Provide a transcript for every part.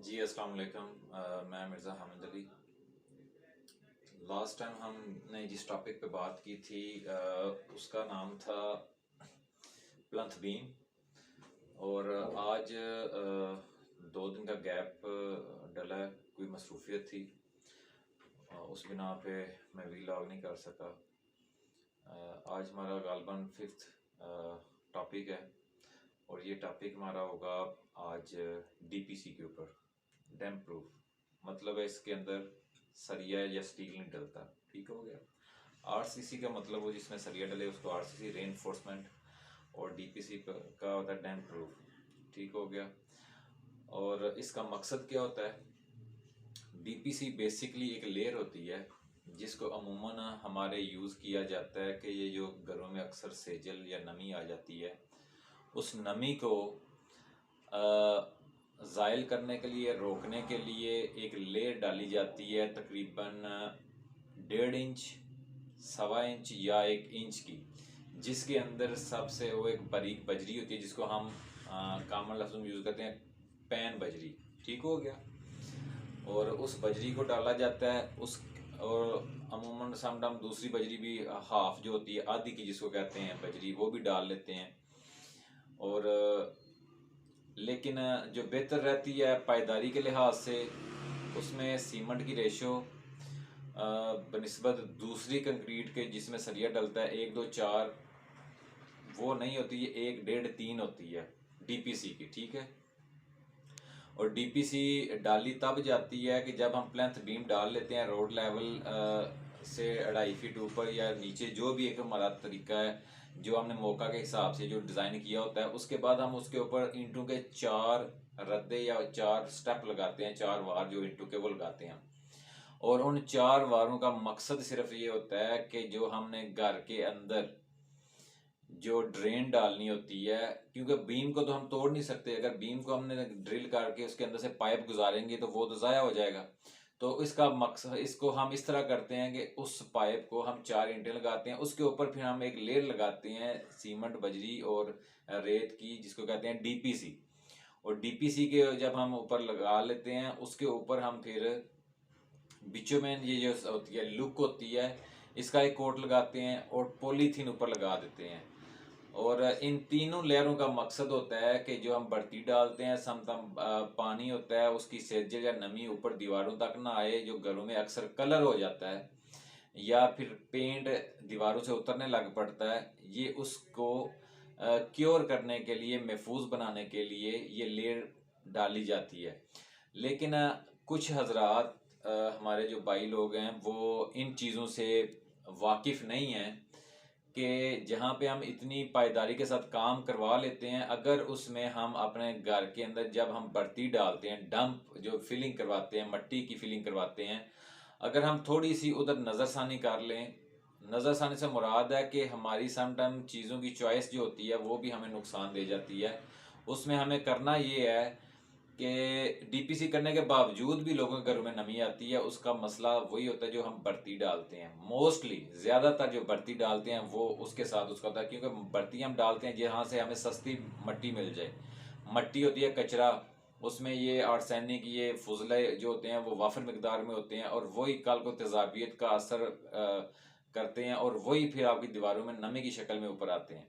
जी अस्सलाम वालेकुम। मैं मिर्ज़ा हामिद अली। लास्ट टाइम हमने जिस टॉपिक पे बात की थी उसका नाम था प्लंथ बीम। और आज 2 दिन का गैप डला है, कोई मसरूफियत थी। उस बिना पे मैं वीलॉग नहीं कर सका। आज हमारा गालबन फिफ्थ टॉपिक है और ये टॉपिक हमारा होगा आज डीपीसी के ऊपर, डैम प्रूफ। मतलब है इसके अंदर सरिया या स्टील नहीं डलता। ठीक हो गया। आरसीसी का मतलब वो जिसमें सरिया डले उसको आरसीसी रेनफोर्समेंट, और डीपीसी का होता है डैम प्रूफ। ठीक हो गया। और इसका मकसद क्या होता है? डीपीसी बेसिकली एक लेयर होती है जिसको अमूमन हमारे यूज़ किया जाता है कि ये जो घरों में अक्सर सेजल या नमी आ जाती है, उस नमी को ज़ायल करने के लिए, रोकने के लिए एक लेयर डाली जाती है तकरीबन 1.5 इंच, 1.25 इंच या 1 इंच की, जिसके अंदर सबसे वो एक बारीक बजरी होती है जिसको हम कॉमन लफ्ज़ में यूज़ करते हैं पैन बजरी। ठीक हो गया। और उस बजरी को डाला जाता है उस, और अमूमन समटाइम दूसरी बजरी भी हाफ जो होती है आधी की जिसको कहते हैं बजरी, वो भी डाल लेते हैं। और लेकिन जो बेहतर रहती है पायदारी के लिहाज से, उसमें सीमेंट की रेशो बनिस्बत दूसरी कंक्रीट के जिसमें सरिया डलता है 1, 2, 4 वो नहीं होती है, 1, 1.5, 3 होती है डीपीसी की। ठीक है। और डीपीसी डाली तब जाती है कि जब हम प्लेंथ बीम डाल लेते हैं रोड लेवल से 2.5 फीट ऊपर या नीचे, जो भी एक हमारा तरीका है जो हमने मौका के हिसाब से जो डिज़ाइन किया होता है। उसके बाद हम उसके ऊपर ईंटों के 4 रद्दे या 4 स्टेप लगाते हैं, 4 वार जो ईंटों के वो लगाते हैं। और उन 4 वारों का मकसद सिर्फ ये होता है कि जो हमने घर के अंदर जो ड्रेन डालनी होती है, क्योंकि बीम को तो हम तोड़ नहीं सकते, अगर बीम को हमने ड्रिल करके उसके अंदर से पाइप गुजारेंगे तो वो तो ज़ाया हो जाएगा। तो इसका मकसद, इसको हम इस तरह करते हैं कि उस पाइप को हम 4 ईंटें लगाते हैं, उसके ऊपर फिर हम एक लेयर लगाते हैं सीमेंट, बजरी और रेत की, जिसको कहते हैं डीपीसी। और डीपीसी के जब हम ऊपर लगा लेते हैं, उसके ऊपर हम फिर बिचुमेन, ये जो होती है लुक होती है, इसका एक कोट लगाते हैं और पॉलीथीन ऊपर लगा देते हैं। और इन तीनों लेयरों का मकसद होता है कि जो हम बढ़ती डालते हैं समतम पानी होता है उसकी सेजल या नमी ऊपर दीवारों तक ना आए, जो घरों में अक्सर कलर हो जाता है या फिर पेंट दीवारों से उतरने लग पड़ता है, ये उसको क्योर करने के लिए, महफूज बनाने के लिए ये लेयर डाली जाती है। लेकिन कुछ हजरात हमारे जो भाई लोग हैं वो इन चीज़ों से वाकिफ़ नहीं हैं कि जहाँ पे हम इतनी पायदारी के साथ काम करवा लेते हैं, अगर उसमें हम अपने घर के अंदर जब हम बढ़ती डालते हैं, डंप जो फिलिंग करवाते हैं, मट्टी की फिलिंग करवाते हैं, अगर हम थोड़ी सी उधर नज़रसानी कर लें, नज़रसानी से मुराद है कि हमारी समटाइम चीज़ों की चॉइस जो होती है वो भी हमें नुकसान दे जाती है। उसमें हमें करना ये है कि डीपीसी करने के बावजूद भी लोगों के घरों में नमी आती है। उसका मसला वही होता है जो हम बढ़ती डालते हैं, मोस्टली ज़्यादातर जो बढ़ती डालते हैं वो उसके साथ उसका होता है, क्योंकि बढ़ती हम डालते हैं जहाँ से हमें सस्ती मट्टी मिल जाए। मट्टी होती है कचरा, उसमें ये आर्सेनिक, ये फुजले जो होते हैं वो वाफर मकदार में होते हैं, और वही कल को तेजाबियत का असर करते हैं, और वही फिर आपकी दीवारों में नमी की शक्ल में ऊपर आते हैं।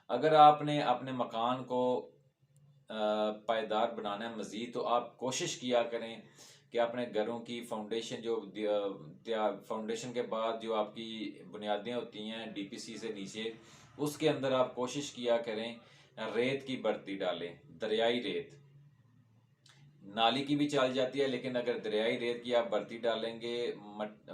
अगर आपने अपने मकान को पायदार बनाना है मज़ीद, तो आप कोशिश किया करें कि अपने घरों की फाउंडेशन जो फाउंडेशन के बाद जो आपकी बुनियादें होती हैं डीपीसी से नीचे, उसके अंदर आप कोशिश किया करें रेत की बढ़ती डालें, दरियाई रेत। नाली की भी चल जाती है, लेकिन अगर दरियाई रेत की आप बढ़ती डालेंगे,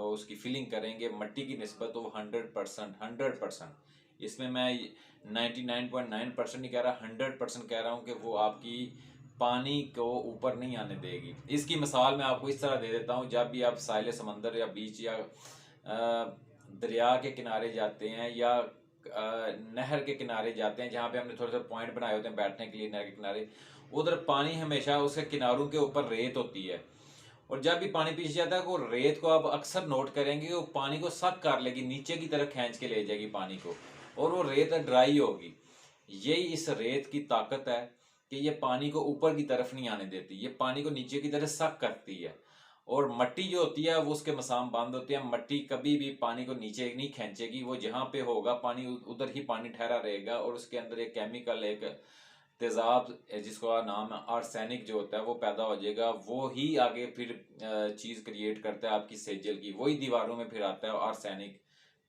उसकी फिलिंग करेंगे मट्टी की निस्बत, तो 100%, 100%, इसमें मैं 99.9% नहीं कह रहा, 100% कह रहा हूँ कि वो आपकी पानी को ऊपर नहीं आने देगी। इसकी मिसाल मैं आपको इस तरह दे देता हूँ, जब भी आप साहिल समंदर या बीच या दरिया के किनारे जाते हैं या नहर के किनारे जाते हैं, जहाँ पे हमने थोड़े थोड़े पॉइंट बनाए होते हैं बैठने के लिए नहर के किनारे, उधर पानी हमेशा उसके किनारों के ऊपर रेत होती है। और जब भी पानी पीछे जाता है, वो रेत को आप अक्सर नोट करेंगे, वो पानी को सक कर लेगी, नीचे की तरफ खींच के ले जाएगी पानी को, और वो रेत ड्राई होगी। यही इस रेत की ताकत है कि ये पानी को ऊपर की तरफ नहीं आने देती, ये पानी को नीचे की तरफ सक करती है। और मट्टी जो होती है वो उसके मसाम बंद होती है, मट्टी कभी भी पानी को नीचे नहीं खींचेगी, वो जहाँ पे होगा पानी उधर ही पानी ठहरा रहेगा। और उसके अंदर एक केमिकल, एक तेजाब जिसका नाम है आर्सेनिक जो होता है वो पैदा हो जाएगा, वो ही आगे फिर चीज़ क्रिएट करता है आपकी सेजल की, वही दीवारों में फिर आता है आर्सेनिक,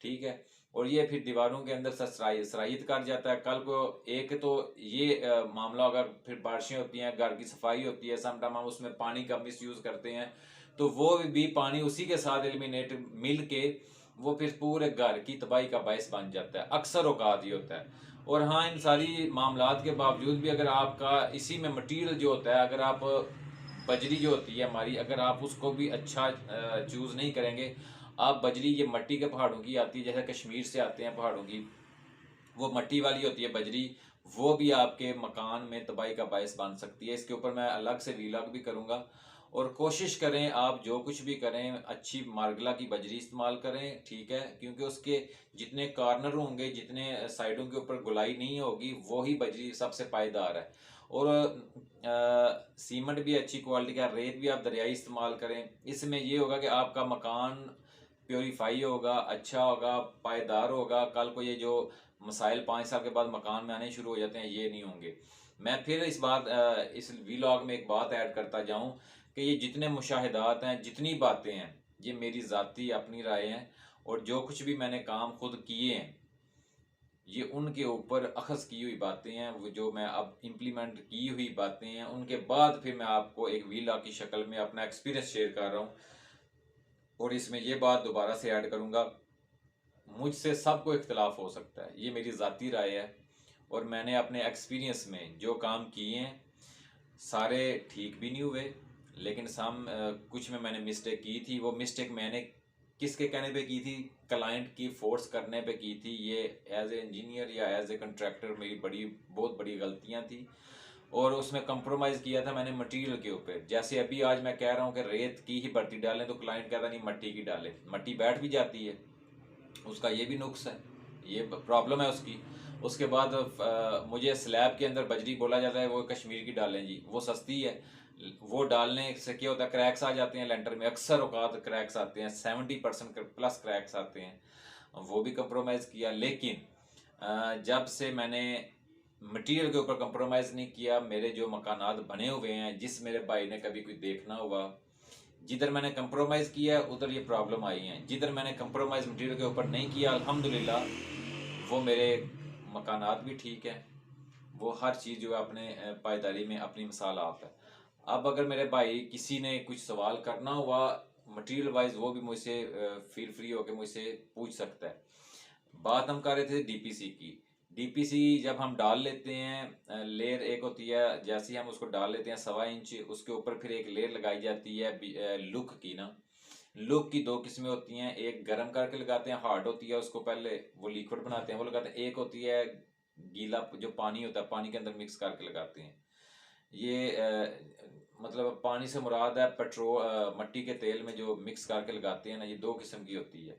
ठीक है। और ये फिर दीवारों के अंदर सराहित कर जाता है। कल को एक तो ये मामला होगा, फिर बारिशें होती हैं, घर की सफाई होती है, समटाइम हम उसमें पानी का मिस यूज़ करते हैं, तो वो भी पानी उसी के साथ एलिमिनेट मिल के वो फिर पूरे घर की तबाही का बायस बन जाता है, अक्सर औकात ये होता है। और हाँ, इन सारी मामलात के बावजूद भी अगर आपका इसी में मटेरियल जो होता है, अगर आप बजरी जो होती है हमारी, अगर आप उसको भी अच्छा चूज़ नहीं करेंगे, आप बजरी ये मट्टी के पहाड़ों की आती है, जैसे कश्मीर से आते हैं पहाड़ों की, वो मट्टी वाली होती है बजरी, वो भी आपके मकान में तबाही का बायस बन सकती है। इसके ऊपर मैं अलग से वीलॉग भी करूँगा। और कोशिश करें आप जो कुछ भी करें अच्छी मार्गला की बजरी इस्तेमाल करें, ठीक है, क्योंकि उसके जितने कॉर्नर होंगे, जितने साइडों के ऊपर गुलाई नहीं होगी, वो ही बजरी सबसे पायदार है। और सीमेंट भी अच्छी क्वालिटी का, रेत भी आप दरियाई इस्तेमाल करें। इसमें ये होगा कि आपका मकान प्योरीफाई होगा, अच्छा होगा, पायदार होगा। कल को ये जो मसाइल 5 साल के बाद मकान में आने शुरू हो जाते हैं, ये नहीं होंगे। मैं फिर इस वीलॉग में एक बात ऐड करता जाऊं कि ये जितने मुशाहिदात हैं, जितनी बातें हैं, ये मेरी ज़ाती अपनी राय हैं। और जो कुछ भी मैंने काम खुद किए हैं, ये उनके ऊपर अखज़ की हुई बातें हैं, वो जो मैं अब इम्प्लीमेंट की हुई बातें हैं। उनके बाद फिर मैं आपको एक वीलॉग की शक्ल में अपना एक्सपीरियंस शेयर कर रहा हूँ। और इसमें ये बात दोबारा से ऐड करूँगा, मुझसे सबको इख्तलाफ हो सकता है, ये मेरी ज़ाती राय है। और मैंने अपने एक्सपीरियंस में जो काम किए हैं सारे ठीक भी नहीं हुए, लेकिन कुछ में मैंने मिस्टेक की थी। वो मिस्टेक मैंने किसके कहने पे की थी? क्लाइंट की फोर्स करने पे की थी। ये एज ए इंजीनियर या एज ए कंट्रैक्टर मेरी बहुत बड़ी गलतियां थी। और उसमें कंप्रोमाइज़ किया था मैंने मटेरियल के ऊपर। जैसे अभी आज मैं कह रहा हूँ कि रेत की ही भर्ती डालें, तो क्लाइंट कहता नहीं मट्टी की डालें, मट्टी बैठ भी जाती है, उसका ये भी नुक्स है, ये प्रॉब्लम है उसकी। उसके बाद मुझे स्लैब के अंदर बजरी बोला जाता है, वो कश्मीर की डालें जी, वो सस्ती है। वो डालने से क्या होता है, क्रैक्स आ जाते हैं लेंटर में, अक्सर औकात क्रैक्स आते हैं, 70% प्लस क्रैक्स आते हैं। वो भी कंप्रोमाइज़ किया। लेकिन जब से मैंने मटेरियल के ऊपर कंप्रोमाइज़ नहीं किया, मेरे जो मकानात बने हुए हैं, जिस मेरे भाई ने कभी कोई देखना हुआ, जिधर मैंने कंप्रोमाइज़ किया उधर ये प्रॉब्लम आई हैं। जिधर मैंने कंप्रोमाइज़ मटेरियल के ऊपर नहीं किया, अल्हम्दुलिल्लाह वो मेरे मकानात भी ठीक है। वो हर चीज़ जो है अपने पायदारी में अपनी मिसाल आप है। अब अगर मेरे भाई किसी ने कुछ सवाल करना हुआ मटेरियल वाइज, वो भी मुझसे फील फ्री होकर मुझसे पूछ सकता है। बात हम कर रहे थे डीपीसी की। डीपीसी जब हम डाल लेते हैं, लेयर एक होती है, जैसे ही हम उसको डाल लेते हैं 1.25 इंच, उसके ऊपर फिर एक लेयर लगाई जाती है लुक की ना। लुक की दो किस्में होती हैं, एक गर्म करके लगाते हैं, हार्ड होती है, उसको पहले वो लिक्विड बनाते हैं वो लगाते हैं। एक होती है गीला, जो पानी होता है, पानी के अंदर मिक्स करके लगाते हैं। ये मतलब पानी से मुराद है पेट्रोल, मट्टी के तेल में जो मिक्स करके लगाते हैं ना, ये दो किस्म की होती है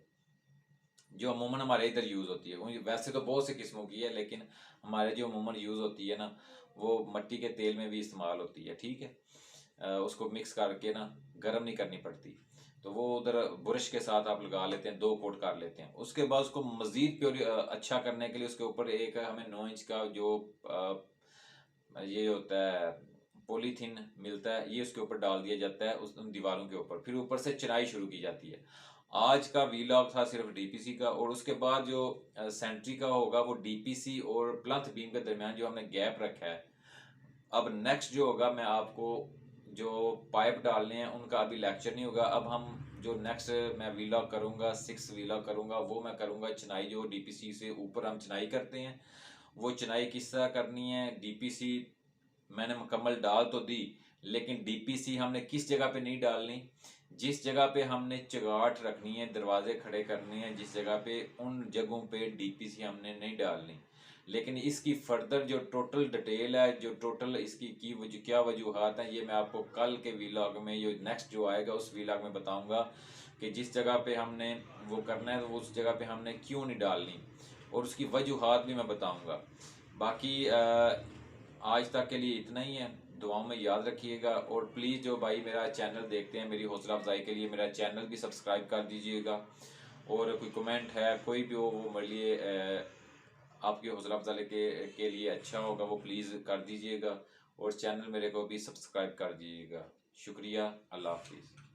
जो अमूमन हमारे इधर यूज़ होती है। वैसे तो बहुत सी किस्मों की है, लेकिन हमारे जो अमूमन यूज़ होती है ना, वो मट्टी के तेल में भी इस्तेमाल होती है, ठीक है। उसको मिक्स करके ना गर्म नहीं करनी पड़ती, तो वो उधर ब्रश के साथ आप लगा लेते हैं, 2 कोट कर लेते हैं। उसके बाद उसको मज़ीद अच्छा करने के लिए उसके ऊपर एक हमें 9 इंच का जो ये होता है पॉलीथीन मिलता है, ये उसके ऊपर डाल दिया जाता है उस दीवारों के ऊपर। फिर ऊपर से चिनाई शुरू की जाती है। आज का वीलॉग था सिर्फ डीपीसी का, और उसके बाद जो सेंट्री का होगा वो डीपीसी और प्लंथ बीम के दरमियान जो हमने गैप रखा है। अब नेक्स्ट जो होगा, मैं आपको जो पाइप डालने हैं उनका अभी लेक्चर नहीं होगा। अब हम जो नेक्स्ट मैं वीलॉग करूँगा, 6 वीलॉग करूँगा, वो मैं करूँगा चिनाई, जो डीपीसी से ऊपर हम चिनाई करते हैं, वो चिनाई किस तरह करनी है। डीपीसी मैंने मुकम्मल डाल तो दी, लेकिन डीपीसी हमने किस जगह पे नहीं डालनी, जिस जगह पे हमने चगाट रखनी है, दरवाजे खड़े करने हैं, जिस जगह पे, उन जगहों पे डीपीसी हमने नहीं डालनी। लेकिन इसकी फर्दर जो टोटल डिटेल है, जो टोटल इसकी क्या वजूहत हैं, ये मैं आपको कल के वीलॉग में, जो नेक्स्ट जो आएगा उस वीलॉग में बताऊंगा कि जिस जगह पे हमने वो करना है, तो उस जगह पे हमने क्यों नहीं डालनी, और उसकी वजूहत भी मैं बताऊंगा। बाकी आज तक के लिए इतना ही है। दुआओं में याद रखिएगा, और प्लीज़ जो भाई मेरा चैनल देखते हैं, मेरी हौसला अफजाई के लिए मेरा चैनल भी सब्सक्राइब कर दीजिएगा। और कोई कमेंट है कोई भी हो, वो मेरे लिए आपकी हौसला अफजाई के लिए अच्छा होगा, वो प्लीज़ कर दीजिएगा। और चैनल मेरे को भी सब्सक्राइब कर दीजिएगा। शुक्रिया। अल्लाह हाफिज़।